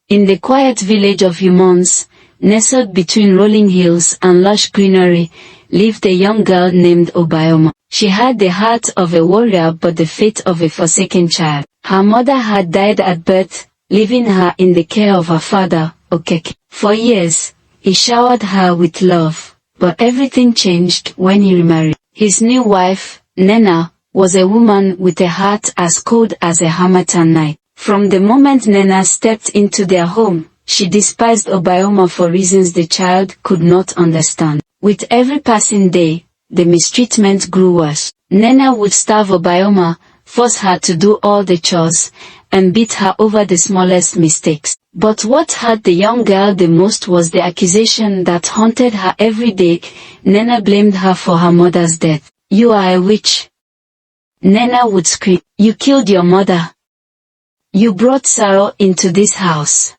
In the quiet village of humans, nestled between rolling hills and lush greenery, lived a young girl named Obioma. She had the heart of a warrior but the fate of a forsaken child. Her mother had died at birth, leaving her in the care of her father, Okeke. For years, he showered her with love, but everything changed when he remarried. His new wife, Nena, was a woman with a heart as cold as a Harmattan night. From the moment Nena stepped into their home, she despised Obioma for reasons the child could not understand. With every passing day, the mistreatment grew worse. Nena would starve Obioma, force her to do all the chores, and beat her over the smallest mistakes. But what hurt the young girl the most was the accusation that haunted her every day. Nena blamed her for her mother's death. "You are a witch," Nena would scream. "You killed your mother. You brought sorrow into this house."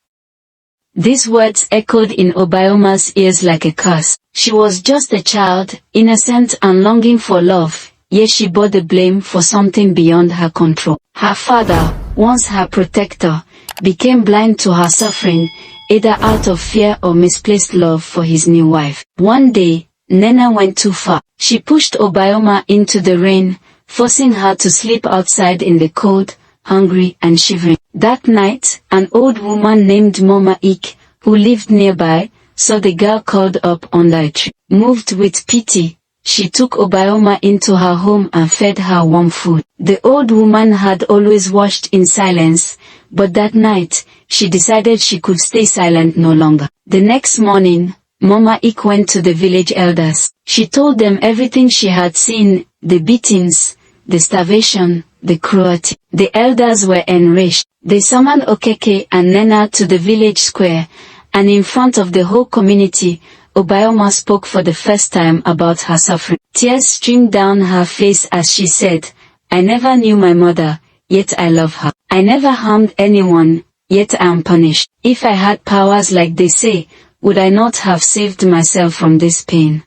These words echoed in Obioma's ears like a curse. She was just a child, innocent and longing for love, yet she bore the blame for something beyond her control. Her father, once her protector, became blind to her suffering, either out of fear or misplaced love for his new wife. One day, Nena went too far. She pushed Obioma into the rain, forcing her to sleep outside in the cold, hungry and shivering. That night, an old woman named Mama Ik, who lived nearby, saw the girl curled up under a tree. Moved with pity, she took Obioma into her home and fed her warm food. The old woman had always watched in silence, but that night, she decided she could stay silent no longer. The next morning, Mama Ik went to the village elders. She told them everything she had seen, the beatings, the starvation, the cruelty. The elders were enraged. They summoned Okeke and Nena to the village square, and in front of the whole community, Obioma spoke for the first time about her suffering. Tears streamed down her face as she said, "I never knew my mother, yet I love her. I never harmed anyone, yet I am punished. If I had powers like they say, would I not have saved myself from this pain?"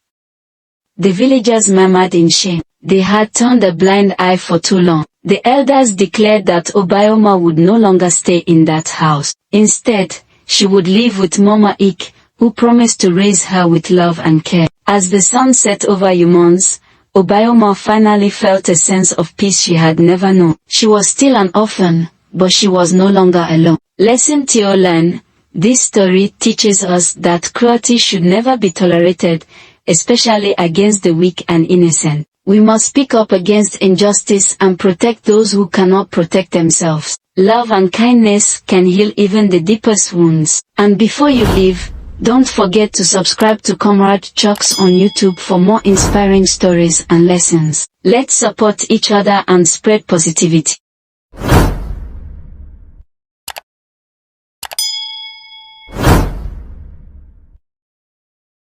The villagers murmured in shame. They had turned a blind eye for too long. The elders declared that Obioma would no longer stay in that house. Instead, she would live with Mama Ik, who promised to raise her with love and care. As the sun set over humans, Obioma finally felt a sense of peace she had never known. She was still an orphan, but she was no longer alone. Lesson to learn: this story teaches us that cruelty should never be tolerated, especially against the weak and innocent. We must speak up against injustice and protect those who cannot protect themselves. Love and kindness can heal even the deepest wounds. And before you leave, don't forget to subscribe to Comrade Chucks on YouTube for more inspiring stories and lessons. Let's support each other and spread positivity.